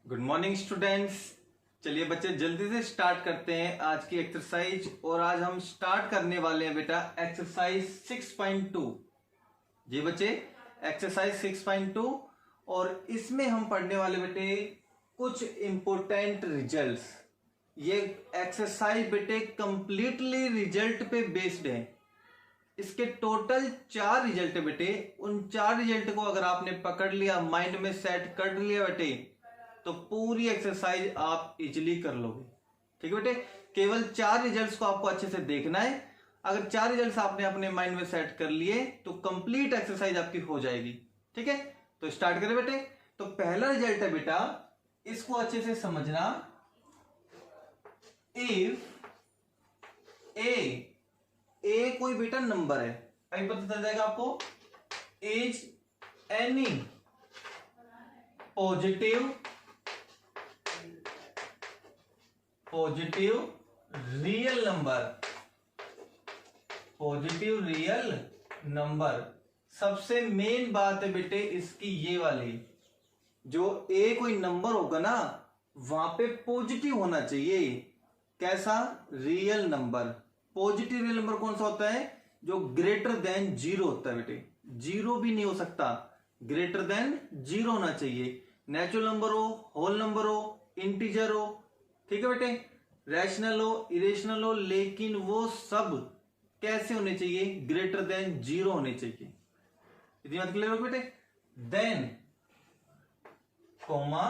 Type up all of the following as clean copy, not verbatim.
Good morning students. चलिए बच्चे जल्दी से स्टार्ट करते हैं आज की एक्सरसाइज। और आज हम स्टार्ट करने वाले हैं बेटा एक्सरसाइज 6.2। जी बच्चे, एक्सरसाइज 6.2 और इसमें हम पढ़ने वाले बेटे कुछ इंपॉर्टेंट रिजल्ट्स। ये एक्सरसाइज बेटे कंप्लीटली रिजल्ट पे बेस्ड है। इसके टोटल 4 रिजल्ट है बेटे। उन 4 रिजल्ट को अगर आपने पकड़ लिया, माइंड में सेट कर लिया बेटे, तो पूरी एक्सरसाइज आप इजीली कर लोगे। ठीक है बेटे, केवल 4 रिजल्ट्स को आपको अच्छे से देखना है। अगर 4 रिजल्ट्स आपने अपने माइंड में सेट कर लिए तो कंप्लीट एक्सरसाइज आपकी हो जाएगी। ठीक है, तो स्टार्ट करें बेटे। तो पहला रिजल्ट है बेटा, इसको अच्छे से समझना। इफ ए कोई बेटा नंबर है, अभी पता चल जाएगा आपको। Is any positive real number. सबसे मेन बात है बेटे इसकी ये वाली, जो ए कोई नंबर होगा ना वहां पे पॉजिटिव होना चाहिए। कैसा? Real number. Positive real number कौन सा होता है? जो ग्रेटर देन 0 होता है बेटे। 0 भी नहीं हो सकता, ग्रेटर देन 0 होना चाहिए। नेचुरल नंबर हो, होल नंबर हो, इंटीजर हो, ठीक है बेटे, रैशनल हो, इरेशनल हो, लेकिन वो सब कैसे होने चाहिए? ग्रेटर देन 0 होने चाहिए। इतनी बात क्लियर हो बेटे। देन कॉमा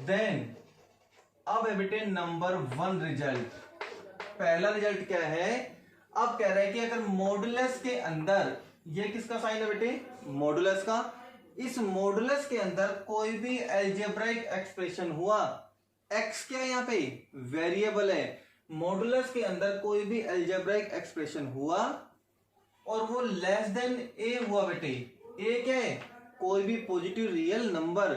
देन अब है बेटे नंबर 1 रिजल्ट। पहला रिजल्ट क्या है? अब कह रहा है कि अगर मॉडुलस के अंदर, ये किसका साइन है बेटे? मॉडुलस का। इस मॉडुलस के अंदर कोई भी अलजेब्राइक एक्सप्रेशन हुआ, एक्स क्या है यहाँ पे? वेरिएबल है। मॉडुलस के अंदर कोई भी अलजेब्राइक एक्सप्रेशन हुआ और वो लेस देन ए हुआ बेटे। ए क्या है? कोई भी पॉजिटिव रियल नंबर।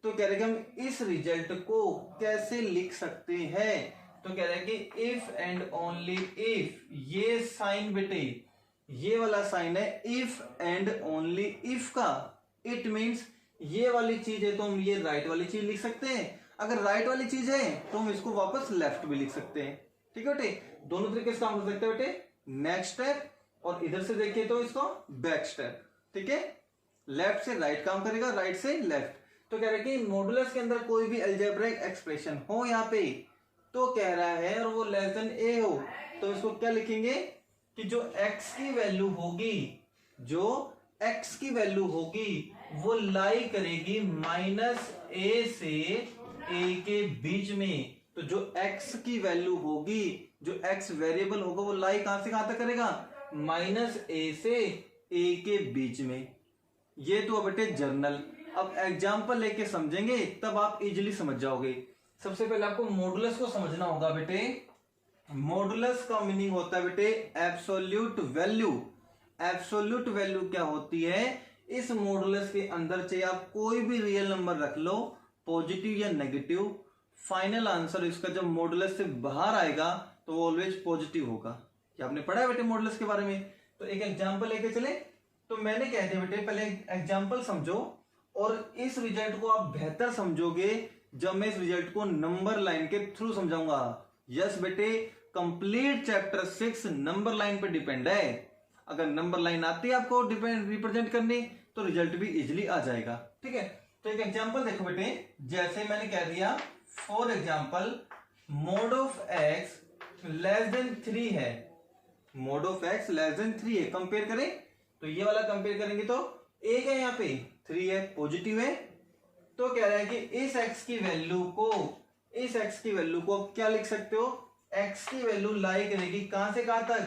तो कह रहे कि हम इस रिजल्ट को कैसे लिख सकते हैं? तो कह रहे हैं कि इफ एंड ओनली इफ, ये साइन बेटे, ये वाला साइन है इफ एंड ओनली इफ का। इट मींस ये वाली चीज है तो हम ये राइट वाली चीज लिख सकते हैं। अगर राइट वाली चीज है तो हम इसको वापस लेफ्ट भी लिख सकते हैं। ठीक है बेटे, दोनों तरीके से काम कर सकते हैं बेटे। नेक्स्ट स्टेप, और इधर से देखिए तो इसको बैक स्टेप। ठीक है, लेफ्ट से राइट काम करेगा, राइट से लेफ्ट। तो कह रहे हैं कि मॉडुलस के अंदर कोई भी अलजेब्रिक एक्सप्रेशन हो यहाँ पे, तो कह रहा है और वो लेस देन ए हो, तो इसको क्या लिखेंगे कि जो x की वैल्यू होगी, जो x की वैल्यू होगी वो लाई करेगी -a से a के बीच में। तो जो x की वैल्यू होगी, जो x वेरिएबल होगा, वो लाई कहां से कहां तक करेगा? -a से a के बीच में। ये तो बेटे जर्नल। अब एग्जाम्पल लेके समझेंगे तब आप इजीली समझ जाओगे। सबसे पहले आपको मॉडुलस को समझना होगा बेटे। मॉडुलस का मीनिंग होता है बेटे एब्सोल्यूट वैल्यू। एब्सोल्यूट वैल्यू क्या होती है? इस मॉडुलस के अंदर चाहे आप कोई भी रियल नंबर रख लो, पॉजिटिव या नेगेटिव, फाइनल आंसर इसका जब मॉडुलस से बाहर आएगा तो वो ऑलवेज पॉजिटिव होगा। क्या आपने पढ़ा है बेटे मॉडुलस के बारे में? तो एक एग्जाम्पल लेके चले। तो मैंने कह दिया बेटे पहले एग्जाम्पल समझो, और इस रिजल्ट को आप बेहतर समझोगे जब मैं इस रिजल्ट को नंबर लाइन के थ्रू समझाऊंगा। यस बेटे, कंप्लीट चैप्टर 6 नंबर लाइन पे डिपेंड है। अगर नंबर लाइन आती है आपको रिप्रेजेंट करनी तो रिजल्ट भी इजीली आ जाएगा। ठीक है, तो एक एग्जांपल देखो बेटे। जैसे मैंने कह दिया for example mode of x less than 3 है। Mode of x less than 3 है। कंपेयर करें तो ये वाला कंपेयर करेंगे तो a क्या है यहाँ पे? 3 है, पॉजिटिव है। तो कह रहा है कि इस x की वैल्यू को आप क्या लिख सकते हो? x की वैल्यू लाई करेगी कहां से कहां तक?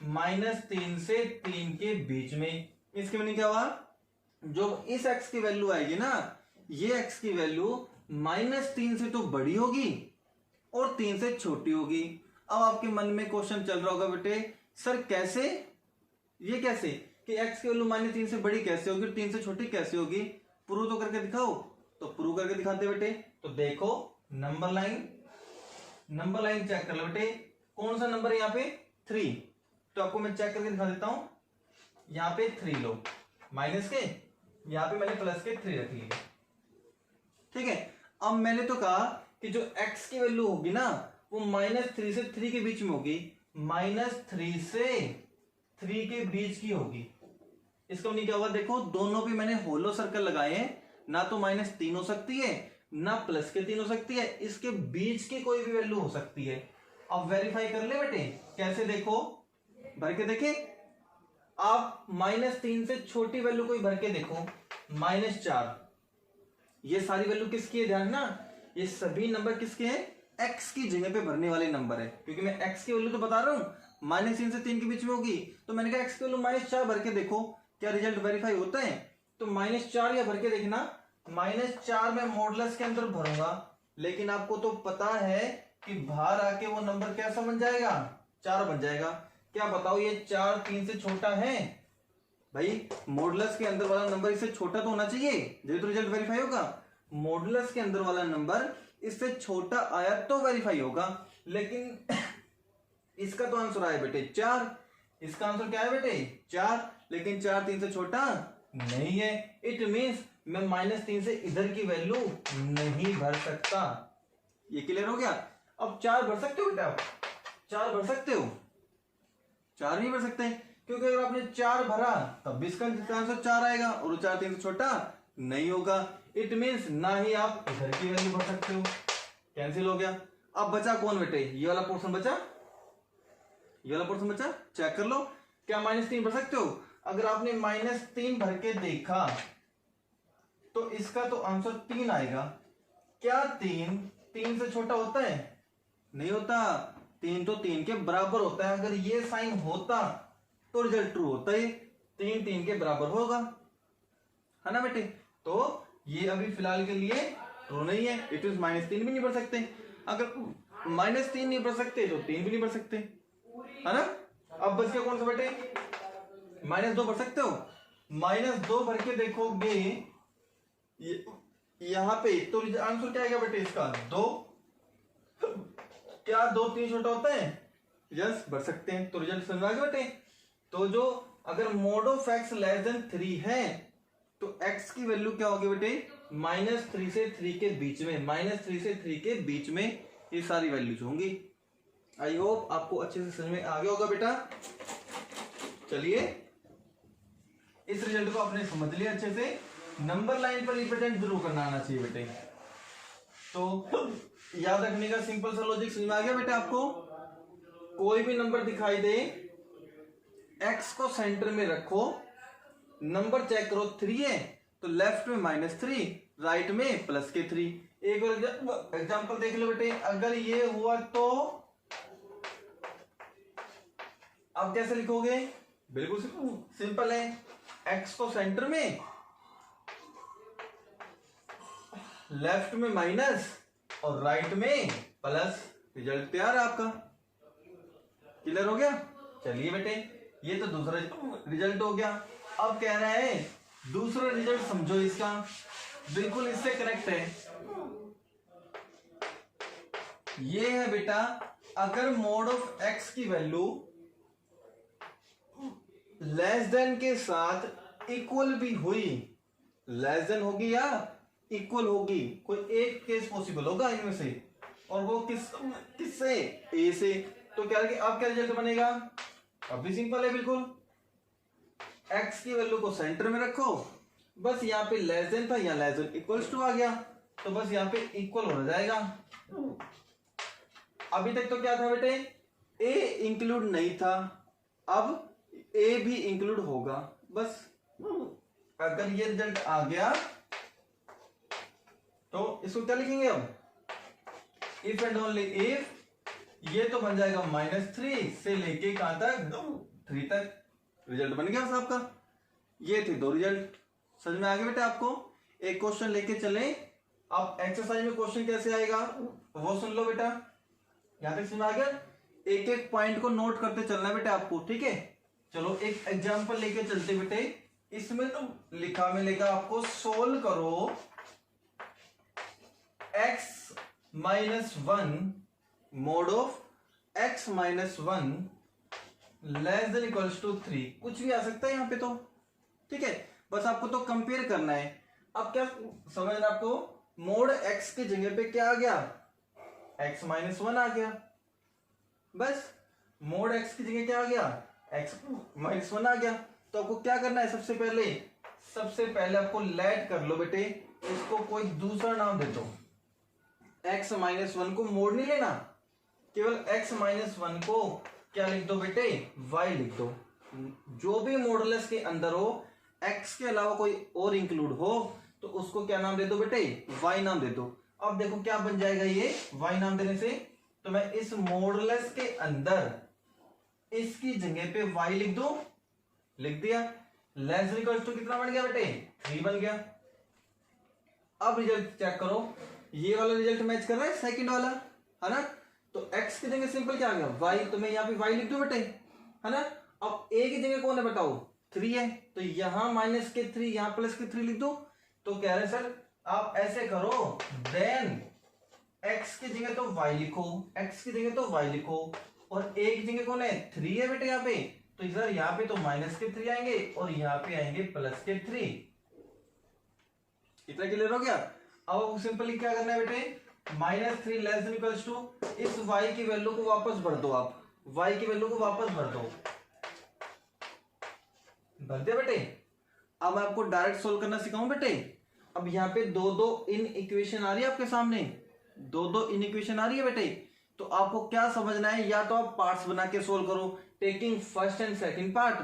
-3 से 3 के बीच में। इसके मीनिंग क्या हुआ? जो इस x की वैल्यू आएगी ना, ये x की वैल्यू -3 से तो बड़ी होगी और 3 से छोटी होगी। अब आपके मन में क्वेश्चन चल रहा होगा बेटे, सर कैसे? ये कैसे कि x की वैल्यू -3 से बड़ी कैसे होगी, 3 से छोटी कैसे होगी? प्रूव तो करके दिखाओ। तो प्रूव करके दिखाते बेटे। तो देखो नंबर लाइन चेक कर लो बेटे। कौन सा नंबर है यहाँ पे? 3। तो आपको मैं चेक करके दिखा देता हूं। यहाँ पे 3 लो, माइनस के यहाँ पे मैंने प्लस के 3 रख लिए। ठीक है, अब मैंने तो कहा कि जो x की वैल्यू होगी ना वो -3 से 3 के बीच में होगी, -3 से 3 के बीच की होगी। इसका मतलब क्या होगा, देखो दोनों पे मैंने होलो सर्कल लगाए हैं, ना तो -3 हो सकती है ना +3 हो सकती है, इसके बीच की कोई भी वैल्यू हो सकती है। अब वेरीफाई कर ले बेटे, कैसे, देखो भर के देखे, आप -3 से छोटी वैल्यू कोई भर के देखो, -4, ये सारी वैल्यू किसकी है, ध्यान ना, ये सभी नंबर किसके हैं, x की जगह पे भरने वाले नंबर है, क्योंकि मैं x की वैल्यू तो बता रहा हूं -3 से 3 के बीच में होगी, तो मैंने कहा x की वैल्यू -4 भर के देखो क्या रिजल्ट वेरीफाई होता है। तो -4 या भर के देखना, -4 में मॉडुलस के अंदर भरूंगा, लेकिन आपको तो पता है कि बाहर आके वो नंबर कैसा बन जाएगा, 4 बन जाएगा। क्या बताओ ये 4 3 से छोटा है, भाई मॉडुलस के अंदर वाला नंबर इससे छोटा तो होना चाहिए, जब तो रिजल्ट वेरीफाई होगा। मॉडुलस के अंदर वाला नंबर इससे छोटा आया तो वेरीफाई होगा, लेकिन इसका तो आंसर आया बेटे 4, इसका आंसर क्या है बेटे 4, लेकिन 4 3 से छोटा नहीं है। इट मींस मैं -3 से इधर की वैल्यू नहीं भर सकता। ये क्लियर हो गया। अब 4 भर सकते हो बेटा, आप 4 भर सकते हो, 4 नहीं भर सकते, क्योंकि अगर आपने 4 भरा तब भी इसका आंसर 4 आएगा और 4 3 से छोटा नहीं होगा। इट मींस ना ही आप इधर की वैल्यू भर सकते हो, कैंसिल हो गया। अब बचा कौन बेटे, ये वाला पोर्शन बचा, ये वाला पोर्शन बचा, चेक कर लो क्या -3 भर सकते हो। अगर आपने -3 भर के देखा तो इसका तो आंसर 3 आएगा। क्या 3 से छोटा होता है, नहीं होता, 3 तो 3 के बराबर होता है। अगर ये साइन होता तो रिजल्ट ट्रू होता है, 3 3 के बराबर होगा, है ना बेटे। तो ये अभी फिलहाल के लिए ट्रू नहीं है, इट इज -3 भी नहीं भर सकते। अगर -3 नहीं भर सकते तो 3 भी नहीं भर सकते, है ना। अब बच गया कौन सा बेटे, -2 भर सकते हो। -2 भर के देखोगे यहां पे, तो आंसर क्या आएगा बेटे इसका 2। क्या 2 3 छोटा होता है, यस भर सकते हैं, तो रिजल्ट समझ आ गया बेटे। तो जो अगर mode of x less than 3 है तो x की वैल्यू क्या होगी बेटे, -3 से 3 के बीच में, -3 से 3 के बीच में ये सारी वैल्यूज होंगी। आई होप आपको अच्छे से समझ में आ गया होगा बेटा। चलिए इस रिजल्ट को आपने समझ लिया अच्छे से, नंबर लाइन पर रिप्रेजेंट जरूर करना आना चाहिए बेटे। तो याद रखने का सिंपल सा लॉजिक समझ में आ गया बेटा आपको। कोई भी नंबर दिखाई दे, x को सेंटर में रखो, नंबर चेक करो 3 है तो लेफ्ट में -3, राइट में +3। एक और एग्जांपल देख लो बेटे, अगर ये हुआ तो आप कैसे लिखोगे, बिल्कुल सिंपल है, x को सेंटर में, लेफ्ट में माइनस और राइट में प्लस, रिजल्ट तैयार है आपका। क्लियर हो गया। चलिए बेटे ये तो दूसरा रिजल्ट हो गया। अब कह रहा है दूसरा रिजल्ट समझो, इसका बिल्कुल इससे कनेक्ट है। ये है बेटा, अगर मोड ऑफ x की वैल्यू लेस देन के साथ इक्वल भी हुई, लेस देन होगी या इक्वल होगी, कोई एक केस पॉसिबल होगा इनमें से, और वो किससे, a से, तो क्या अब क्या रिजल्ट बनेगा, अब भी सिंपल है बिल्कुल। x की वैल्यू को सेंटर में रखो, बस यहाँ पे लेस देन था, यहाँ लेस देन इक्वल्स टू आ गया, तो बस यहाँ पे इक्वल हो जाएगा। अभी तक तो क्या था बेटे, a इंक्लूड नहीं था, अब a भी इंक्लूड होगा। बस अगर ये रिजल्ट आ गया तो इसको क्या लिखेंगे अब, इफ एंड ओनली इफ, ये तो बन जाएगा -3 से लेके कहां तक, 3 तक। रिजल्ट बन गया आपका। ये थे 2 रिजल्ट, समझ में आ गया बेटा आपको। एक क्वेश्चन लेके चले, आप एक्सरसाइज में क्वेश्चन कैसे आएगा वो सुन लो बेटा। यहां तक समझ में आ गया, एक एक पॉइंट को नोट करते चलना है बेटा आपको, ठीक है। चलो एक एग्जांपल लेके चलते बेटे, इसमें तो लिखा मिलेगा आपको, सोल्व करो x-1 mod of x-1 less than equals to 3, कुछ भी आ सकता है यहाँ पे तो, ठीक है। बस आपको तो कंपेयर करना है। अब क्या समझना आपको, मोड x की जगह पे क्या आ गया, x माइनस 1 आ गया। बस मोड x की जगह क्या आ गया, x माइनस 1 आ गया। तो आपको क्या करना है, सबसे पहले आपको लेट कर लो बेटे, इसको कोई दूसरा नाम दे दो। x माइनस 1 को मोड नहीं लेना, केवल x माइनस 1 को क्या लिख दो बेटे, y लिख दो। जो भी मॉडुलस के अंदर हो, x के अलावा कोई और इंक्लूड हो, तो उसको क्या नाम दे दो बेटे, y नाम दे दो। अब देखो क्या बन जाएगा ये y नाम देने से, तो मैं इस मॉडुलस के अंदर इसकी जगह पे y लिख दो, लिख दिया। लेस देन इक्वल टू कितना बन गया बेटे, 3 बन गया। अब रिजल्ट चेक करो, ये वाला रिजल्ट मैच कर रहा है सेकंड वाला, है ना। तो x की जगह सिंपल क्या आ गया, y, तो मैं यहाँ पे y लिख दूं बेटे, है ना। अब a की जगह कौन है बताओ, 3 है, तो यहां माइनस के 3, यहां प्लस के 3 लिख दो। तो कह रहे सर आप ऐसे करो, देन x की जगह तो y लिखो, x की जगह तो y लिखो, और a की जगह कौन है, 3 है बेटे यहाँ पे, तो इधर यहाँ पे तो माइनस के 3 आएंगे और यहाँ पे आएंगे प्लस के 3। इतना क्लियर हो गया। अब सिंपली क्या करना है बेटे, -3 लेस देन इक्वल्स टू, इस y की वैल्यू को वापस भर दो, आप y की वैल्यू को वापस भर दो, भर दे बेटे। अब मैं आपको डायरेक्ट सोल्व करना सिखाऊं बेटे। अब यहाँ पे दो इन इक्वेशन आ रही है आपके सामने, दो इन इक्वेशन आ रही है बेटे। तो आपको क्या समझना है, या तो आप पार्ट्स बना के सोल्व करो, taking first and second part,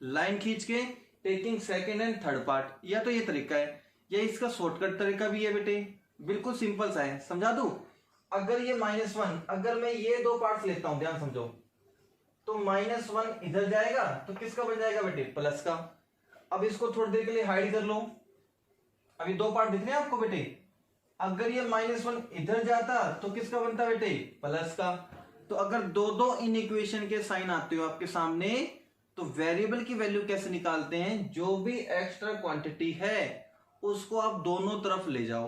line खींच के taking second and third part, या तो ये तरीका है, या इसका शॉर्टकट तरीका भी है बेटे, बिल्कुल सिंपल सा है, समझा दूं। अगर ये -1, अगर मैं ये दो पार्ट्स लेता हूं, ध्यान समझो, तो -1 इधर जाएगा तो किसका बन जाएगा बेटे, प्लस का। अब इसको थोड़ी देर के लिए हाइड कर लो, अभी दो पार्ट दिख रहे हैं आपको बेटे। अगर ये -1 इधर जाता तो किसका बनता बेटे, प्लस का। तो अगर दो इन इक्वेशन के साइन आते हो आपके सामने, तो वेरिएबल की वैल्यू कैसे निकालते हैं, जो भी एक्स्ट्रा क्वांटिटी है उसको आप दोनों तरफ ले जाओ,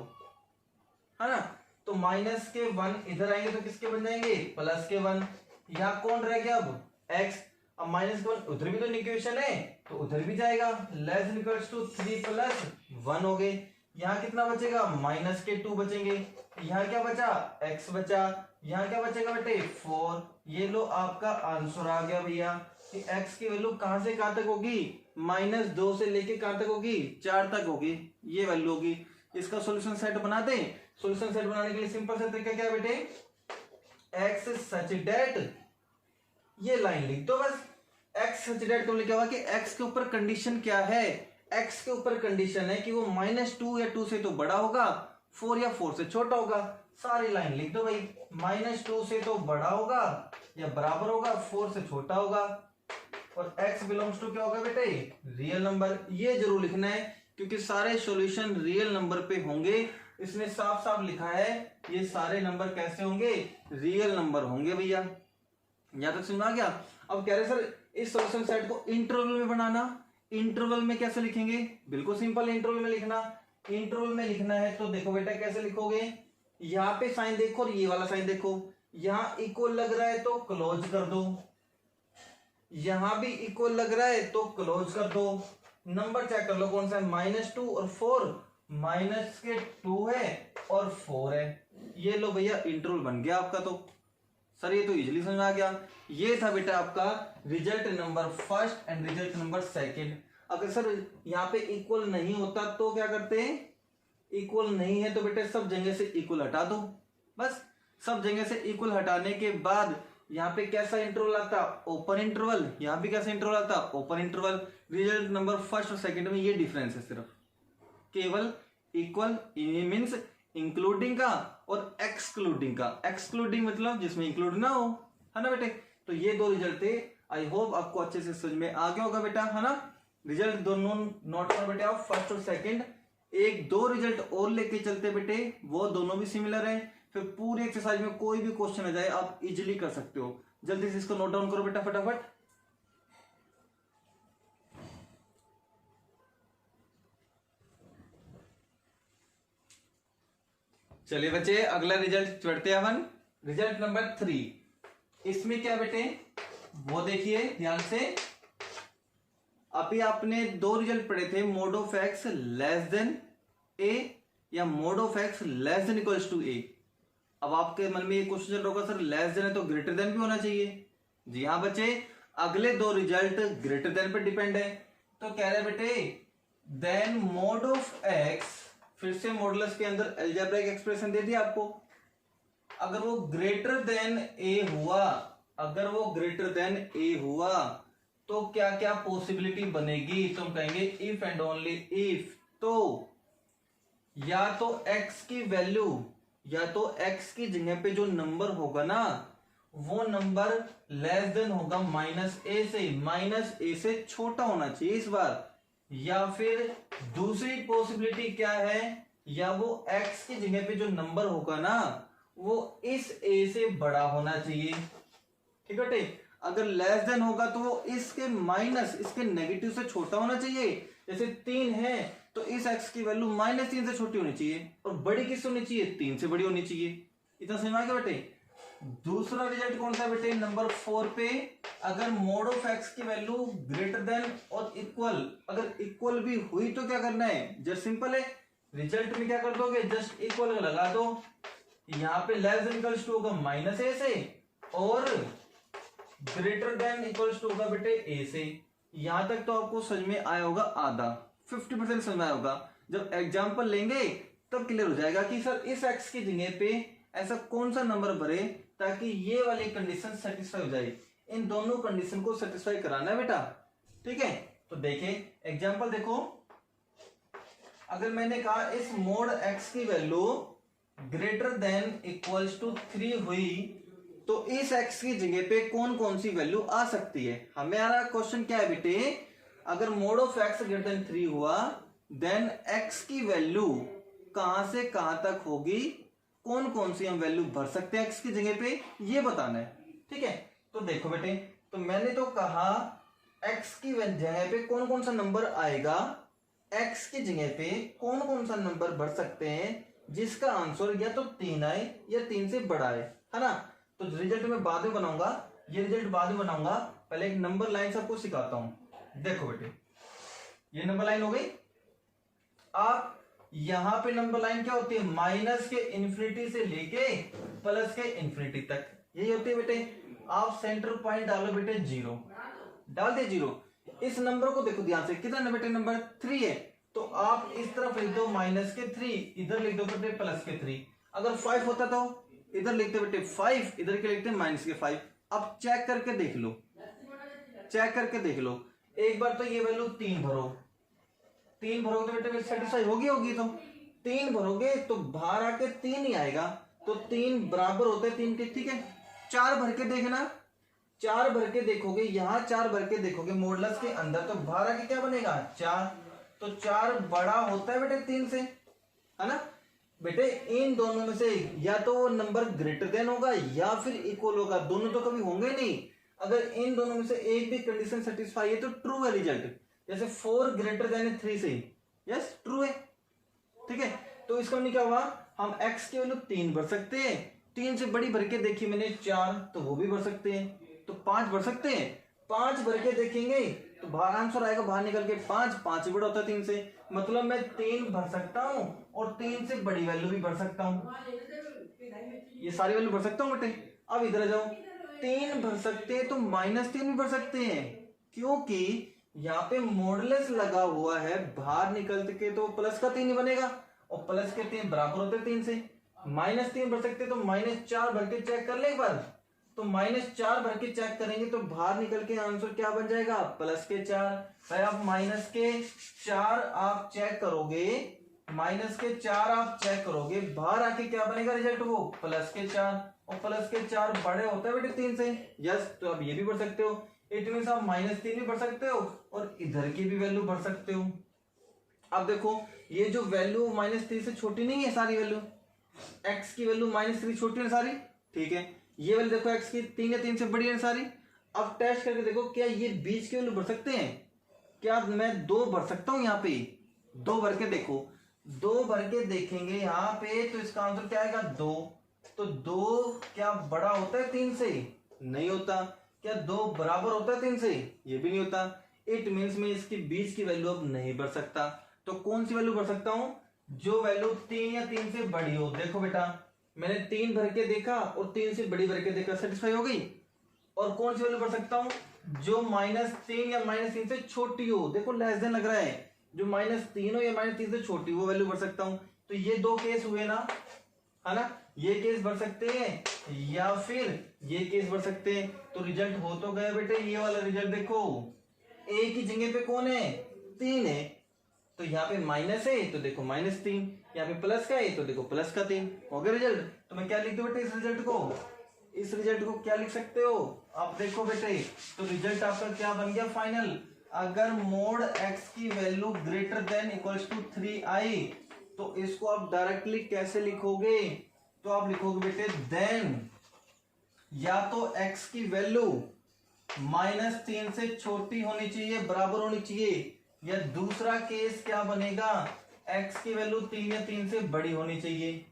है ना। तो -1 इधर आएंगे तो किसके बन जाएंगे, +1। यहां कौन रह गया अब, x। अब -1 उधर भी तो इक्वेशन है, तो उधर भी जाएगा, लेस देन इक्वल्स टू 3 + 1 हो गए। यहाँ कितना बचेगा, -2 बचेंगे। यहाँ क्या बचा, x बचा। यहाँ क्या बचेगा बेटे, 4। ये लो आपका आंसर आ गया भैया कि x की वैल्यू कहां से कहां तक होगी, -2 से लेके कहां तक होगी, 4 तक होगी, ये वैल्यू होगी। इसका सॉल्यूशन सेट बना दें। सॉल्यूशन सेट बनाने के लिए सिंपल सा तरीका क्या है बेटे, x सच दैट, ये लाइन लिख दो बस। x सच दैट को लिखा हुआ कि x के ऊपर कंडीशन क्या है, x के ऊपर कंडीशन है कि वो -2 या 2 से तो बड़ा होगा, 4 या 4 से छोटा होगा। सारी लाइन लिख दो भाई, -2 से तो बड़ा होगा या बराबर होगा, 4 से छोटा होगा, और x बिलोंग्स टू क्या होगा बेटे, रियल नंबर। ये जरूर लिखना है क्योंकि सारे सॉल्यूशन रियल नंबर पे होंगे। इसने साफ साफ लिखा है ये सारे नंबर कैसे होंगे, रियल नंबर होंगे भैया। यहां तक समझ आ गया। अब कह रहे सर इस सॉल्यूशन सेट को इंटरवल में बनाना, इंटरवल में कैसे लिखेंगे, बिल्कुल सिंपल, इंटरवल में लिखना। इंटरवल में लिखना है तो देखो बेटा कैसे लिखोगे, यहाँ पे साइन देखो और ये वाला साइन देखो, यहाँ इक्वल लग रहा है तो क्लोज कर दो, यहां भी इक्वल लग रहा है तो क्लोज कर दो। नंबर चेक कर लो कौन सा है, -2 और 4, -2 है और 4 है। ये लो भैया इंटरवल बन गया आपका। तो सर ये तो इजीली समझ आ गया। ये था बेटा आपका result number first and result number second. अगर सर यहाँ पे इक्वल नहीं होता तो क्या करते हैं, इक्वल नहीं है तो बेटे सब जगह से इक्वल हटा दो, बस। सब जगह से इक्वल हटाने के बाद यहाँ पे कैसा इंटरवल आता, ओपन इंटरवल। यहाँ भी कैसा इंटरवल आता, open interval. Result number first और सेकंड में ये डिफरेंस है, सिर्फ केवल इक्वल मीन्स इंक्लूडिंग का और एक्सक्लूडिंग का। एक्सक्लूडिंग मतलब जिसमें इंक्लूड ना हो, है ना बेटे। तो ये दो रिजल्ट थे। आई होप आपको अच्छे से समझ में आ गया होगा बेटा, है ना। रिजल्ट दोनों नोट कर बेटे आप, फर्स्ट और सेकंड। एक दो रिजल्ट और लेके चलते बेटे, वो दोनों भी सिमिलर है। फिर पूरी एक्सरसाइज में कोई भी क्वेश्चन आ जाए आप इजीली कर सकते हो। जल्दी से इसको नोट डाउन करो बेटा फटाफट। चलिए बच्चे अगला रिजल्ट चढ़ते हैं अपन, रिजल्ट नंबर 3। इसमें क्या बेटे वो देखिए ध्यान से। अभी आपने दो रिजल्ट पढ़े थे, mod of x less than a या mod of x less than equals to a. अब आपके मन में ये क्वेश्चन चल रहा होगा सर लेस देन है तो ग्रेटर देन भी होना चाहिए। जी हाँ बच्चे, अगले दो रिजल्ट ग्रेटर देन पे डिपेंड है। तो कह रहे बेटे देन मोड ऑफ एक्स, फिर से मॉडुलस के अंदर अलजेब्रिक एक्सप्रेशन दे दिया आपको। अगर वो ग्रेटर देन ए हुआ, अगर वो ग्रेटर देन ए हुआ तो क्या क्या पॉसिबिलिटी बनेगी, तो हम कहेंगे इफ एंड ओनली इफ। तो या तो x की वैल्यू, या तो x की जगह पे जो नंबर होगा ना वो नंबर लेस देन होगा माइनस ए से, माइनस ए से छोटा होना चाहिए इस बार। या फिर दूसरी पॉसिबिलिटी क्या है, या वो x की जगह पे जो नंबर होगा ना वो इस a से बड़ा होना चाहिए। ठीक है बेटे, अगर लेस देन होगा तो वो इसके माइनस, इसके नेगेटिव से छोटा होना चाहिए। जैसे 3 है तो इस x की वैल्यू -3 से छोटी होनी चाहिए, और बड़ी किससे होनी चाहिए, 3 से बड़ी होनी चाहिए। इतना समझ में आ गया बेटे। दूसरा रिजल्ट कौन सा बेटे, नंबर 4 पे, अगर मोड ऑफ x की वैल्यू ग्रेटर देन और इक्वल, अगर इक्वल भी हुई तो क्या करना है, जस्ट सिंपल है, रिजल्ट में क्या कर दोगे, जस्ट इक्वल लगा दो। यहाँ पे लेस देन इक्वल्स टू होगा माइनस ए से, और ग्रेटर देन इक्वल्स टू होगा बेटे ए से। यहां तक तो आपको समझ में आया होगा, आधा 50% समझ में आया होगा। जब एग्जाम्पल लेंगे तब क्लियर हो जाएगा कि सर इस x की जगह पे ऐसा कौन सा नंबर भरे ताकि ये वाली कंडीशन सेटिस्फाई हो जाए। इन दोनों कंडीशन को सेटिस्फाई कराना है बेटा। ठीक है, तो देखिए एग्जाम्पल देखो, अगर मैंने कहा इस मोड x की value greater than equals to 3 हुई तो इस x की जगह पे कौन कौन सी वैल्यू आ सकती है। हमारा क्वेश्चन क्या है बेटे, अगर mode of x greater than 3 हुआ देन x की वैल्यू कहां से कहां तक होगी, कौन कौन सी हम वैल्यू भर सकते हैं x की जगह पे, ये बताना है। ठीक है, तो देखो बेटे, तो मैंने तो कहा x की जगह पे कौन कौन सा नंबर आएगा, x की जगह पे कौन कौन सा नंबर भर सकते हैं जिसका आंसर या तो 3 आए या 3 से बड़ा है ना। तो रिजल्ट मैं बाद में बनाऊंगा, ये रिजल्ट बाद में बनाऊंगा, पहले एक नंबर लाइन सबको सिखाता हूं। देखो बेटे, ये नंबर लाइन हो गई। आप यहां पे नंबर लाइन क्या होती है, माइनस के इन्फिनिटी से लेके प्लस के इन्फिनिटी तक, यही होती है बेटे। आप सेंटर पॉइंट डालो बेटे 0, डाल दे 0। इस नंबर को देखो ध्यान से, कितना बेटे नंबर 3 है, तो आप इस तरफ लिख दो माइनस के 3, इधर लिख दो बेटे प्लस के 3। अगर 5 होता तो इधर लिखते बेटे 5, इधर के लिखते माइनस के 5। अब चेक करके देख लो, चेक करके देख लो, एक बार तो ये वैल्यू 3 भरो, 3 भरोगे तो बेटे सेटिस्फाई होगी तो 3 भरोगे तो बाहर आके 3 ही आएगा, तो 3 बराबर होते हैं 3 के। ठीक है, 4 भर के देखना, 4 भर के देखोगे, यहां 4 भर के देखोगे मॉडुलस के अंदर, तो बाहर आके क्या बनेगा 4, तो 4 बड़ा होता है बेटे 3 से, है ना बेटे। इन दोनों में से या तो वो नंबर ग्रेटर देन होगा या फिर इक्वल होगा, दोनों तो कभी होंगे नहीं। अगर इन दोनों में से एक भी कंडीशन सेटिस्फाई है तो ट्रू है रिजल्ट। जैसे 4 ग्रेटर देन 3 से, यस ट्रू है। ठीक है, तो इसका मतलब क्या हुआ, हम x की वैल्यू 3 भर सकते हैं, 3 से बड़ी भर के देखी मैंने 4, तो वो भी भर सकते हैं, तो 5 भर सकते हैं, 5 भर के देखेंगे तो बाहर आंसर आएगा, बाहर निकल के 5, 5 बड़ा होता है 3 से, मतलब मैं 3 भर सकता हूं और 3 से बड़ी वैल्यू भी भर सकता हूं, ये सारी वैल्यू भर सकता हूं बेटे। अब इधर आ जाओ, 3 भर सकते हैं तो -3 भी भर सकते हैं, क्योंकि यहाँ पे मॉडुलस लगा हुआ है, बाहर निकल के तो प्लस का 3 ही बनेगा, और प्लस के 3 बराबर होते हैं 3 से। -3 भर सकते तो -4 भर के चेक कर ले एक बार, तो -4 भर के चेक करेंगे तो बाहर निकल के आंसर क्या बन जाएगा, +4। भाई आप -4 आप चेक करोगे, -4 आप चेक करोगे, बाहर आके क्या बनेगा रिजल्ट, वो +4, और +4 बड़े होता है बेटे 3 से, यस। तो आप ये भी भर सकते हो, इट मींस आप -3 भी भर सकते हो और इधर की भी वैल्यू भर सकते हो। अब देखो ये जो वैल्यू -3 से छोटी नहीं है, सारी वैल्यू x की वैल्यू -3 छोटी है सारी, ठीक है। ये वैल्यू देखो x की 3 या 3 से बड़ी है सारी। अब टेस्ट करके देखो क्या ये बीच की वैल्यू भर सकते हैं, क्या मैं 2 भर सकता हूं, यहाँ पे 2 भर के देखो, 2 भर के देखेंगे यहाँ पे तो इसका आंसर क्या आएगा 2। तो 2 क्या बड़ा होता है 3 से, नहीं होता। क्या 2 बराबर होता है 3 से, ये भी नहीं होता। इट मीन्स मैं इसकी बीच की वैल्यू अब नहीं भर सकता, तो कौन सी वैल्यू भर सकता हूं, जो वैल्यू 3 या 3 से बड़ी हो। देखो बेटा, मैंने 3 भर के देखा और 3 से बड़ी भर के देखा, सेटिस्फाई हो गई। और कौन सी वैल्यू भर सकता हूं? जो -3 या -3 से छोटी हो। देखो लेस देन लग रहा है, जो -3 हो या -3 से छोटी, वो वैल्यू भर सकता हूं। तो ये दो केस हुए ना, है ना, ये केस भर सकते हैं या फिर ये केस भर सकते हैं। तो रिजल्ट हो तो गया बेटे, ये वाला रिजल्ट देखो, ए की जगह पे कौन है? 3 है, तो यहाँ पे माइनस है तो देखो -3, यहाँ पे प्लस का है तो देखो प्लस का 3 हो गया रिजल्ट। तो मैं क्या लिख दूं बेटे इस रिजल्ट को? इस रिजल्ट को क्या लिख सकते हो आप? देखो बेटे, तो रिजल्ट आपका क्या बन गया फाइनल? अगर मोड x की value greater than equals to 3 आई, तो इसको आप डायरेक्टली कैसे लिखोगे? तो आप लिखोगे बेटे देन या तो x की वैल्यू -3 से छोटी होनी चाहिए, बराबर होनी चाहिए, या दूसरा केस क्या बनेगा? x की वैल्यू 3 या 3 से बड़ी होनी चाहिए।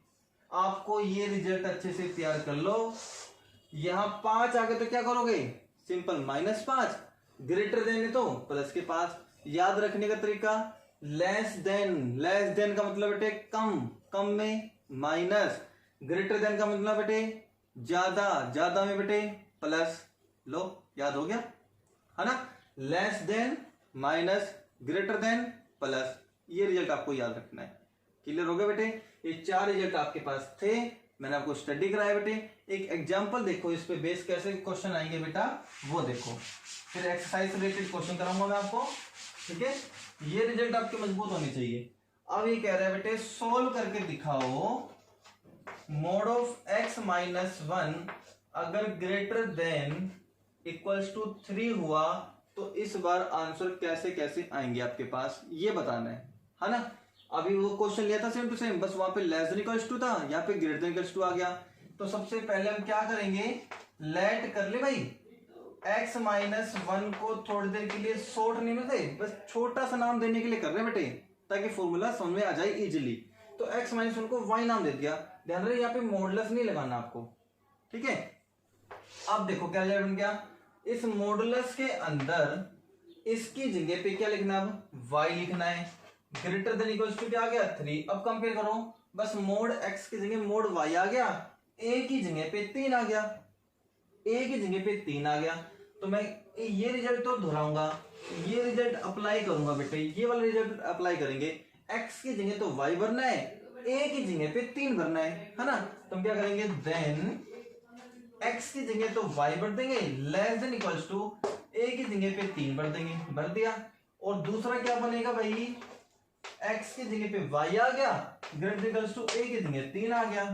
आपको ये रिजल्ट अच्छे से तैयार कर लो। यहां 5 आ गए तो क्या करोगे? सिंपल -5, ग्रेटर देन है तो प्लस के 5। याद रखने का तरीका, लेस देन का मतलब बेटे कम, कम में माइनस, ग्रेटर देन का मतलब बेटे ज्यादा, ज्यादा में बेटे प्लस। लो याद हो गया, है ना? Less than minus, greater than plus, ये रिजल्ट आपको याद रखना है। क्लियर हो गया बेटे? ये 4 रिजल्ट आपके पास थे, मैंने आपको स्टडी कराया बेटे। एक एग्जांपल देखो, इस पे बेस कैसे क्वेश्चन आएंगे बेटा वो देखो, फिर एक्सरसाइज रिलेटेड क्वेश्चन कराऊंगा मैं आपको, ठीक है? ये रिजल्ट आपके मजबूत होने चाहिए। अब ये कह रहा है बेटे सोल्व करके दिखाओ, मोड ऑफ x -1 अगर ग्रेटर देन इक्वल्स टू 3 हुआ तो इस बार आंसर कैसे कैसे आएंगे आपके पास, ये बताना है ना? अभी वो क्वेश्चन लिया था सेम टू सेम, बस वहां पे लेस देन इक्वल्स टू था, यहाँ पे ग्रेटर देन इक्वल्स टू आ गया। तो सबसे पहले हम क्या करेंगे, लेट कर ले भाई x -1 को थोड़ी देर के लिए शॉर्ट नहीं में थे, बस छोटा सा नाम देने के लिए कर रहे बेटे, ताकि फॉर्मूला समझ में आ जाए इजीली। तो x -1 को y नाम दे दिया, ध्यान रहे यहाँ पे मॉडुलस नहीं लगाना आपको, ठीक है? अब देखो क्या बन गया, इस मॉडुलस के अंदर इसकी जगह पे क्या लिखना है? अब y लिखना है। ग्रेटर देन इक्वल्स टू क्या आ गया? 3। अब कंपेयर करो, बस मोड x की जगह मोड y आ गया, a की जगह पे 3 आ गया, a की जगह पे 3 आ गया। तो मैं ये रिजल्ट तो दोहराऊंगा, ये रिजल्ट अप्लाई करूंगा बेटे, ये वाला रिजल्ट अप्लाई करेंगे। x की जगह तो y भरना है, a की जगह पे 3 भरना है ना? तो हम क्या करेंगे, देन x की जगह तो y भर देंगे, less than equals to a की जगह पे 3 भर देंगे, भर दिया। और दूसरा क्या बनेगा भाई, x की जगह पे y आ गया, ग्रेटर इक्वल्स टू a की जगह 3 आ गया,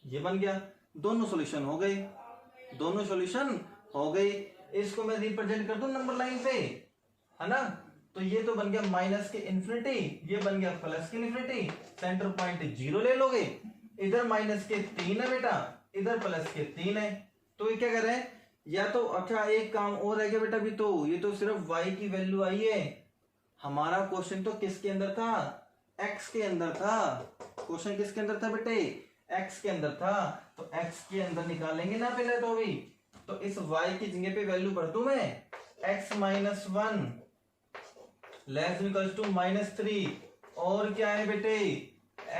ये बन गया। दोनों सॉल्यूशन हो गए, दोनों सॉल्यूशन हो गए। इसको मैं रिप्रेजेंट कर दूं नंबर लाइन पे, है ना? तो ये तो बन गया माइनस के इन्फिनिटी, ये बन गया प्लस के इन्फिनिटी, सेंटर पॉइंट 0 ले लोगे, इधर माइनस के 3 है बेटा, इधर प्लस के 3 है। तो ये क्या कर रहे हैं, या तो अच्छा एक काम और रह गया बेटा, भी तो ये तो सिर्फ y की वैल्यू आई है, हमारा क्वेश्चन तो किसके अंदर था? x के अंदर था। क्वेश्चन किसके अंदर था बेटे? x के अंदर था। तो x के अंदर निकालेंगे ना पहले तो अभी, तो इस y की जगह पे वैल्यू भर दूं मैं, x -1 less than equals to -3, और क्या है बेटे,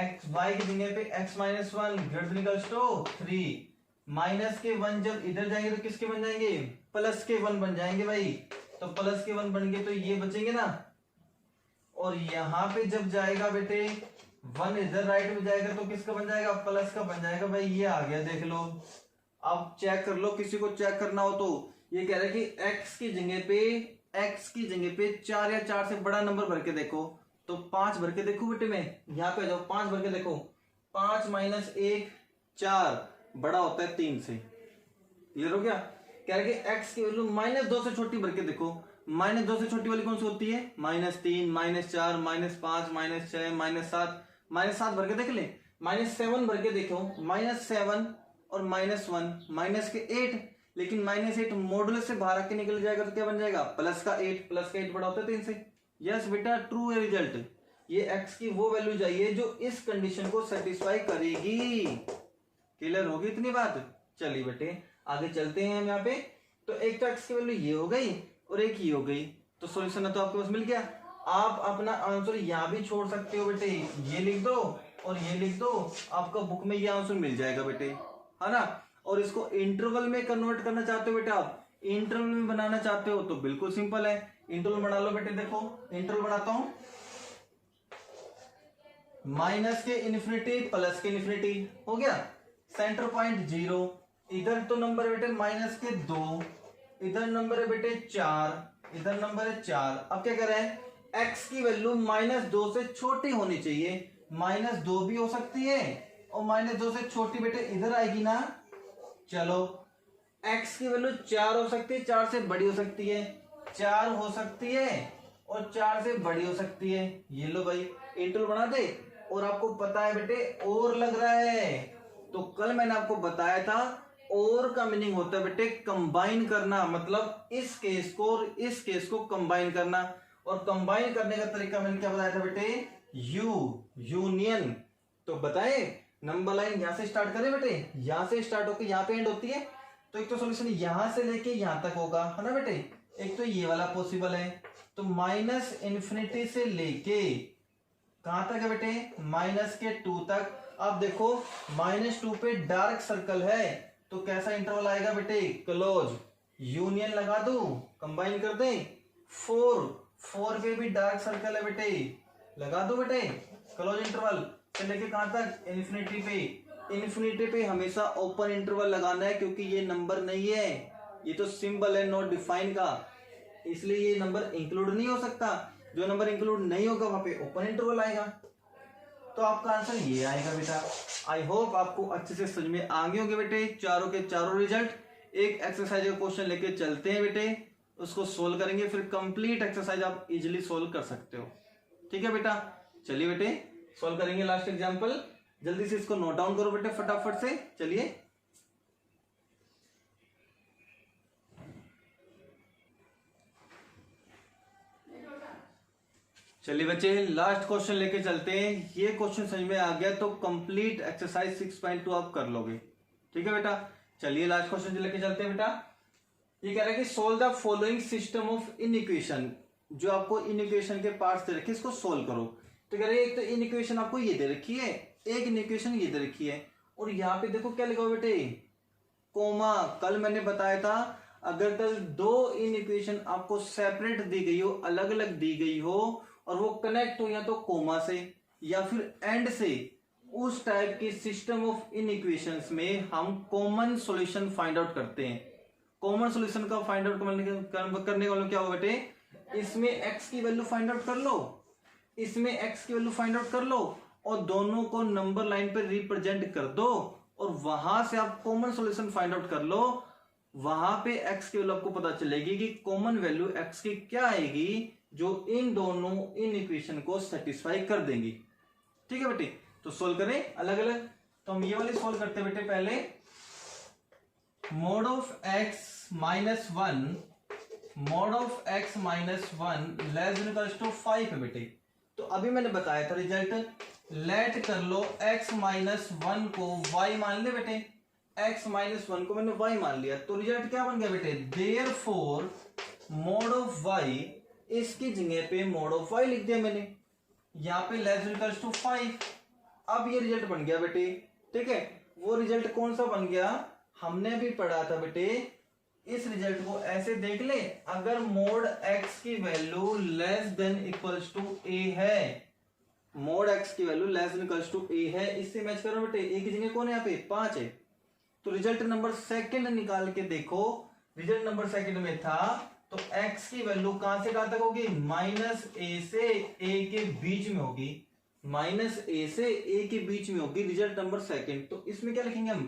x y की जगह पे x -1 greater than equals to 3, minus के 1 जब इधर जाएंगे तो किसके बन जाएंगे? प्लस के 1 बन जाएंगे भाई। तो प्लस के 1 बन गए तो ये बचेंगे ना, और यहां पे जब जाएगा बेटे 1 इधर राइट में जाएगा तो किसका बन जाएगा? प्लस का बन जाएगा भाई। ये आ गया, देख लो, अब चेक कर लो, किसी को चेक करना हो तो। ये कह रहा है कि x की जगह पे 4 या 4 से बड़ा नंबर भर के देखो, तो 5 भर के देखो बेटे, मैं यहाँ पे जाओ, 5 भर के देखो, 5 - 1 4, बड़ा होता है 3 से। क्लियर हो गया? कह रहा है कि x की वैल्यू -2 से छोटी भर के देखो, -2 से छोटी वाली कौन सी होती है? -3, -4, -5, -6, -7 भर के देख ले, -7 भर के देखो, -7 और -1 माइनस के 8, लेकिन -8 मॉडुलस से बाहर आके निकल जाएगा तो क्या बन जाएगा? प्लस का 8 बड़ा होता है 3 से। यस बेटा, ट्रू है रिजल्ट। ये x की वो वैल्यू चाहिए जो इस कंडीशन को सेटिस्फाई करेगी। क्लियर होगी इतनी बात? चलिए बेटे आगे चलते हैं हम यहाँ पे। तो एक तो x की वैल्यू ये हो गई और एक ये हो गई, तो सॉल्यूशन तो आपके पास मिल गया। आप अपना आंसर यहाँ भी छोड़ सकते हो बेटे, ये लिख दो और ये लिख दो, आपका बुक में ये आंसर मिल जाएगा बेटे, है ना। और इसको इंटरवल में कन्वर्ट करना चाहते हो बेटा, आप इंटरवल में बनाना चाहते हो तो बिल्कुल सिंपल है, इंटरवल बना लो बेटे। देखो इंटरवल बनाता हूं, माइनस के इन्फिनिटी प्लस के इन्फिनिटी हो गया, सेंटर पॉइंट 0, इधर तो नंबर है बेटे माइनस के 2, इधर नंबर है बेटे 4, इधर नंबर है 4। अब क्या कर रहे हैं, x की वैल्यू -2 से छोटी होनी चाहिए, -2 भी हो सकती है और -2 से छोटी बेटे इधर आएगी ना। चलो x की वैल्यू 4 हो सकती है, 4 से बड़ी हो सकती है, 4 हो सकती है और 4 से बड़ी हो सकती है। ये लो भाई इंटरवल बना दे। और आपको पता है बेटे और लग रहा है, तो कल मैंने आपको बताया था और का मीनिंग होता है बेटे कंबाइन करना, मतलब इस केस को और इस केस को कंबाइन करना। और कंबाइन करने का तरीका मैंने क्या बताया था बेटे, यूनियन। तो बताए नंबर लाइन यहां से स्टार्ट करें बेटे, यहां से स्टार्ट होकर यहां पे एंड होती है, तो एक तो सॉल्यूशन यहां से लेके यहां तक होगा, है ना बेटे। एक तो ये वाला पॉसिबल है, तो -∞ से लेके कहां तक है बेटे, -2 तक। अब देखो -2 पे डार्क सर्कल है, तो कैसा इंटरवल आएगा बेटे, क्लोज। यूनियन लगा दो, कंबाइन कर दे। 4 पे भी डार्क सर्कल है बेटे, लगा दो बेटे, क्लोज इंटरवल से लेके कहां तक, इन्फिनिटी पे। इन्फिनिटी पे हमेशा ओपन इंटरवल लगाना है, क्योंकि ये नंबर नहीं है, ये तो सिंबल है नॉट डिफाइन का, इसलिए ये नंबर इंक्लूड नहीं हो सकता। जो नंबर इंक्लूड नहीं होगा वहां पे ओपन इंटरवल आएगा, तो आपका आंसर ये आएगा बेटा। आई होप आपको अच्छे से समझ में आ गए होंगे बेटे चारों के चारों रिजल्ट। एक एक्सरसाइज का क्वेश्चन लेके चलते हैं बेटे, उसको सोल्व करेंगे, फिर कंप्लीट एक्सरसाइज आप इजीली सोल्व कर सकते हो। ठीक है बेटा, चलिए बेटे सोल्व करेंगे लास्ट एग्जांपल। जल्दी से इसको नोट डाउन करो बेटे फटाफट से। चलिए चलिए बच्चे लास्ट क्वेश्चन लेके चलते हैं। ये क्वेश्चन समझ में आ गया तो कंप्लीट एक्सरसाइज 6.2 आप कर लोगे। ठीक है बेटा, चलिए लास्ट क्वेश्चन लेके चलते हैं बेटा। ये कह रहा है कि solve the following system of inequation. जो आपको इनइक्वेशन के पार्ट्स दे रखे इसको सोल्व करो। तो कह रहे हैं एक तो इनइक्वेशन आपको ये दे रखी है, एक इनइक्वेशन ये दे रखी है, और यहाँ पे देखो क्या लिखा हुआ बेटे, कोमा। कल मैंने बताया था अगर कल दो इनइक्वेशन आपको सेपरेट दी गई हो, अलग अलग दी गई हो, और वो कनेक्ट हो या तो कोमा से या फिर एंड से, उस टाइप की सिस्टम ऑफ इनइक्वेशंस में हम कॉमन सॉल्यूशन फाइंड आउट करते हैं। कॉमन सॉल्यूशन का फाइंड आउट करने वालों क्या हो बेटे, इसमें x की वैल्यू फाइंड आउट कर लो, इसमें x की वैल्यू फाइंड आउट कर लो, और दोनों को नंबर लाइन पर रिप्रेजेंट कर दो, और वहां से आप कॉमन सॉल्यूशन फाइंड आउट कर लो। वहां पे x की वैल्यू आपको पता चलेगी कि कॉमन वैल्यू x की क्या आएगी, जो इन दोनों इन इक्वेशन को सेटिस्फाई कर देंगी। ठीक है बेटे, तो सोल्व करें अलग अलग। तो हम ये वाले सोल्व करते हैं बेटे। पहले mod of x minus 1 less than equals to 5 है बेटे। तो अभी मैंने बताया था रिजल्ट, लेट कर लो x minus 1 को y मान ले बेटे, x minus 1 को मैंने y मान लिया, तो रिजल्ट क्या बन गया बेटे, therefore mod of y, इसकी जगह पे mod of y लिख दिया मैंने, यहाँ पे less than equals to 5। अब ये रिजल्ट बन गया बेटे। ठीक है, वो रिजल्ट कौन सा बन गया, हमने भी पढ़ा था बेटे। इस रिजल्ट को ऐसे देख ले, अगर मोड x की value less than equals to a है, मोड x की value less than equals to a है, इससे मैच करो बेटे। a की जगह कौन है यहाँ पे, 5 है। तो रिजल्ट नंबर सेकंड निकाल के देखो, रिजल्ट नंबर सेकंड में था तो x की वैल्यू कहां से कहां तक होगी, -a से a के बीच में होगी, -a से a के बीच में होगी रिजल्ट नंबर सेकंड। तो इसमें क्या लिखेंगे हम,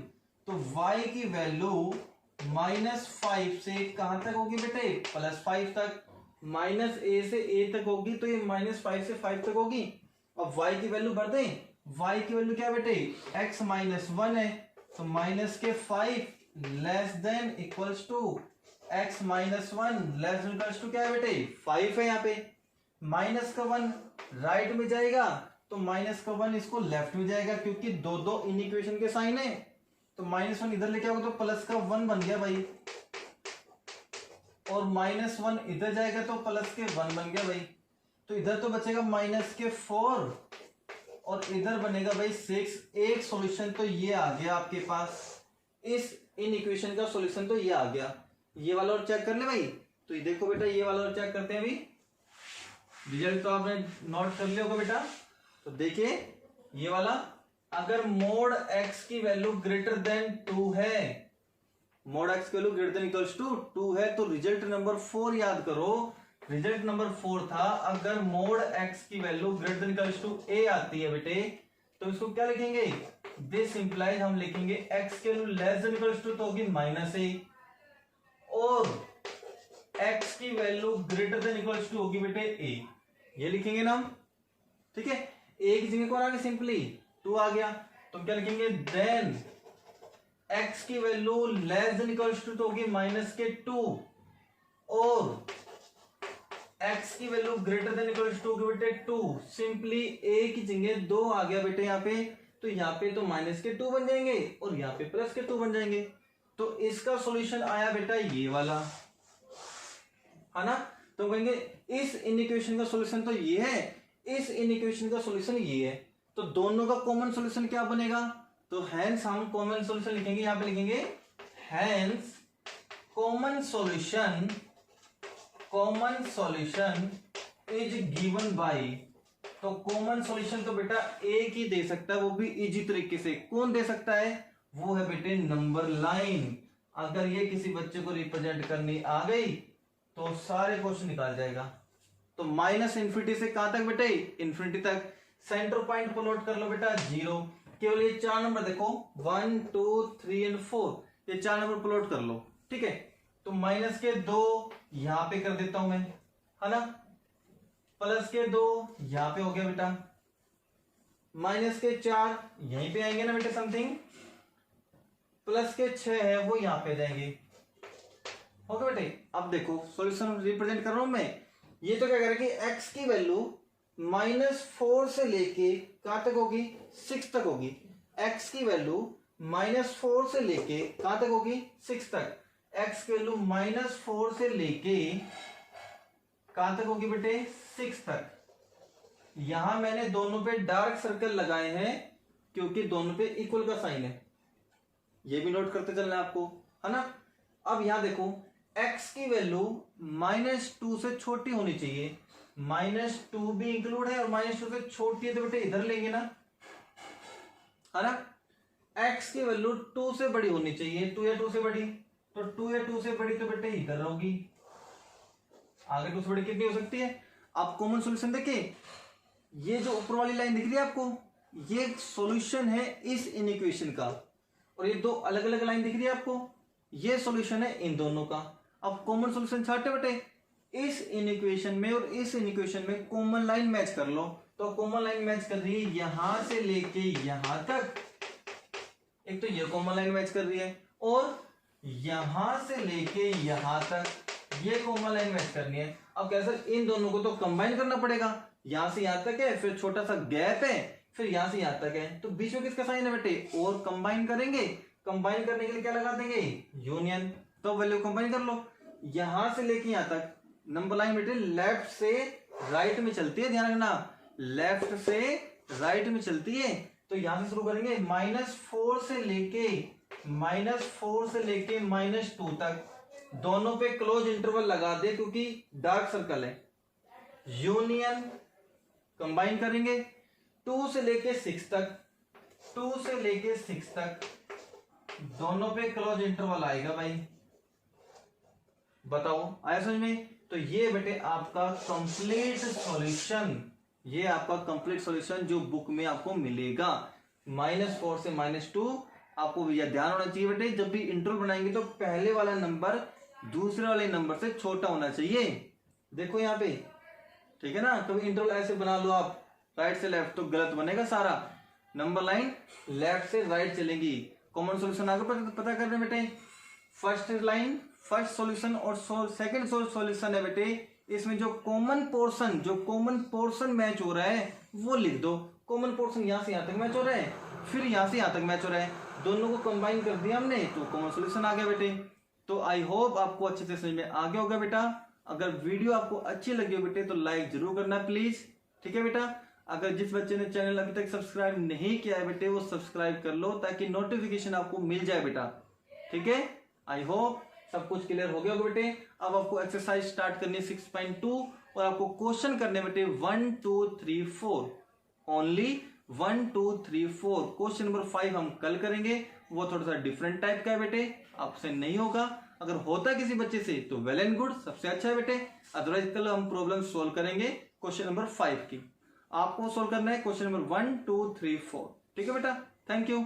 तो y की वैल्यू -5 से कहां तक होगी बेटे, +5 तक, -a से a तक होगी, तो ये -5 से 5 तक होगी। अब y की वैल्यू भर दें, y की वैल्यू क्या है बेटे, x -1 है, तो -5 less than equals to x -1 less than equals to क्या है बेटे, 5 है। यहाँ पे माइनस का 1 राइट में जाएगा, तो माइनस का 1 इसको लेफ्ट में जाएगा, क्योंकि दो दो इनइक्वेशन के साइन है। तो -1 इधर लेके आओगे तो प्लस का 1 बन गया भाई, और -1 इधर जाएगा तो प्लस के 1 बन गया भाई। तो इधर तो बचेगा -4 और इधर बनेगा भाई 6। एक सॉल्यूशन तो ये आ गया आपके पास, इस इन इक्वेशन का सॉल्यूशन तो ये आ गया। ये वाला और चेक कर ले भाई। तो ये देखो बेटा, ये वाला और चेक करते हैं अभी। रिजल्ट तो आपने नोट कर लिया होगा बेटा। तो देखिए ये वाला, अगर मोड x की वैल्यू ग्रेटर देन 2 है, मोड x की value greater than equals to 2 है, तो रिजल्ट नंबर 4 याद करो। रिजल्ट नंबर 4 था, अगर मोड x की value greater than equals to a आती है बेटे, तो इसको क्या लिखेंगे? दिस इंप्लाइज हम लिखेंगे x की value less than equals to तो होगी -a, और x की value greater than equals to होगी बेटे a। ये लिखेंगे ना हम, ठीक है। a की जगह कौन आ गया? सिंपली 2 आ गया, तो क्या लिखेंगे? देन x की value less than equals to तो होगी -2, और x की value greater than equals to होगी बेटे 2। सिंपली a की जगह 2 आ गया बेटे यहाँ पे, तो यहाँ पे तो -2 बन जाएंगे और यहाँ पे +2 बन जाएंगे। तो इसका सॉल्यूशन आया बेटा ये वाला, है ना। तो कहेंगे इस इक्वेशन का सॉल्यूशन तो ये है, इस इक्वेशन का सॉल्यूशन ये है, तो दोनों का कॉमन सॉल्यूशन क्या बनेगा? तो हैंस हम कॉमन सॉल्यूशन लिखेंगे, यहां पे लिखेंगे hence common solution is given by. तो कॉमन सॉल्यूशन तो बेटा एक ही दे सकता है, वो भी इजी तरीके से। कौन दे सकता है? वो है बेटे नंबर लाइन। अगर ये किसी बच्चे को रिप्रेजेंट करनी आ गई तो सारे क्वेश्चन निकाल जाएगा। तो -∞ से कहां तक बेटे? इन्फिनिटी तक। सेंटर पॉइंट प्लॉट कर लो बेटा 0। केवल ये 4 नंबर देखो, 1 2 3 एंड 4, ये 4 नंबर प्लॉट कर लो, ठीक है। तो -2 यहां पे कर देता हूं मैं, है ना। +2 यहां पे हो गया बेटा, -4 यहीं पे आएंगे ना बेटे समथिंग, +6 है वो यहां पे जाएंगे, ओके बेटे। अब देखो सॉल्यूशन रिप्रेजेंट कर रहा हूं मैं। ये तो क्या कह रहा है कि x की वैल्यू -4 से लेके कहां तक होगी? 6 तक होगी। x की वैल्यू -4 से लेके कहां तक होगी? 6 तक। x की वैल्यू -4 से लेके कहां तक होगी बेटे? 6 तक। यहां मैंने दोनों पे डार्क सर्कल लगाए हैं क्योंकि दोनों पे इक्वल का साइन है, ये भी नोट करते चलना है आपको, है ना। अब यहां देखो x की वैल्यू -2 से छोटी होनी चाहिए, -2 भी इंक्लूड है और -2 से छोटी है तो बेटे इधर लेंगे ना, है ना। x की वैल्यू 2 से बड़ी होनी चाहिए, 2 या 2 से बड़ी, तो 2 या 2 से बड़ी तो बेटे इधर होगी। आगे 2 से बड़ी कितनी हो सकती है? आप कॉमन सॉल्यूशन देखिए, ये जो ऊपर वाली लाइन दिख रही है आपको, ये सॉल्यूशन है इस इक्वेशन का, और ये 2 अलग अलग लाइन दिख रही है आपको, ये सॉल्यूशन है इन दोनों का। अब कॉमन सॉल्यूशन छाटे बेटे, इस इक्वेशन में और इस इक्वेशन में कॉमन लाइन मैच कर लो। तो कॉमन लाइन मैच कर रही है यहां से लेके यहां तक, एक तो ये कॉमन लाइन मैच कर रही है, और यहां से लेके यहां तक ये कॉमन लाइन मैच करनी है। अब कैसे? इन दोनों को तो कंबाइन करना पड़ेगा, यहां से यहां तक है, फिर छोटा सा गैप है, फिर यहां से यहां तक है, तो बीच में किसका साइन है बेटे? और कंबाइन करेंगे। कंबाइन करने के लिए क्या लगा देंगे? यूनियन। तो वैल्यू कंबाइन कर लो, यहां से लेके यहां तक नंबर लाइन बेटे लेफ्ट से राइट में चलती है, ध्यान रखना, लेफ्ट से राइट में चलती है। तो यहां से शुरू करेंगे, -4 से लेके -2 तक, दोनों पे क्लोज इंटरवल लगा दे क्योंकि डार्क सर्कल है। यूनियन कंबाइन करेंगे 2 से लेके 6 तक, 2 से लेके 6 तक, दोनों पे क्लोज इंटरवल आएगा भाई। बताओ आया समझ में? तो ये बेटे आपका कंप्लीट सॉल्यूशन, ये आपका कंप्लीट सॉल्यूशन जो बुक में आपको मिलेगा। -4 से -2 आपको भैया ध्यान होना चाहिए बेटे, जब भी इंटरवल बनाएंगे तो पहले वाला नंबर दूसरे वाले नंबर से छोटा होना चाहिए। देखो यहाँ पे, ठीक है ना। कभी इंटरवल ऐसे बना लो आप राइट से लेफ्ट तो गलत बनेगा सारा, नंबर लाइन लेफ्ट से राइट चलेंगी। कॉमन सॉल्यूशन आगे पता कर रहे हैं बेटे, फर्स्ट लाइन फर्स्ट सॉल्यूशन और सेकंड सॉल्यूशन है बेटे, इसमें जो कॉमन पोर्शन मैच हो रहा है वो लिख दो। कॉमन पोर्शन यहां से यहां तक मैच हो रहा है, फिर यहां से यहां तक मैच हो रहा है, दोनों को कंबाइन कर दिया हमने तो कॉमन सॉल्यूशन आ गया बेटे। तो आई होप आपको अच्छे से समझ में आ गया होगा बेटा। अगर वीडियो आपको अच्छी लगी हो बेटे तो लाइक जरूर करना प्लीज, ठीक है बेटा। अगर जिस बच्चे ने चैनल अभी तक सब्सक्राइब नहीं किया है बेटे वो सब्सक्राइब कर लो ताकि नोटिफिकेशन आपको मिल जाए बेटा, ठीक है। आई होप सब कुछ क्लियर हो गया होगा बेटे। अब आपको एक्सरसाइज स्टार्ट करनी है 6.2 और आपको क्वेश्चन करने बेटे 1 2 3 4, ओनली 1 2 3 4। क्वेश्चन नंबर 5 हम कल करेंगे, वो थोड़ा सा डिफरेंट टाइप का है बेटे, आपसे नहीं होगा। अगर होता है किसी बच्चे से तो वेल एंड गुड, सबसे अच्छा है बेटे। अदरवाइज कल हम प्रॉब्लम सोल्व करेंगे क्वेश्चन नंबर 5 की। आपको सोल्व करना है क्वेश्चन नंबर 1 2 3 4, ठीक है बेटा। Thank you.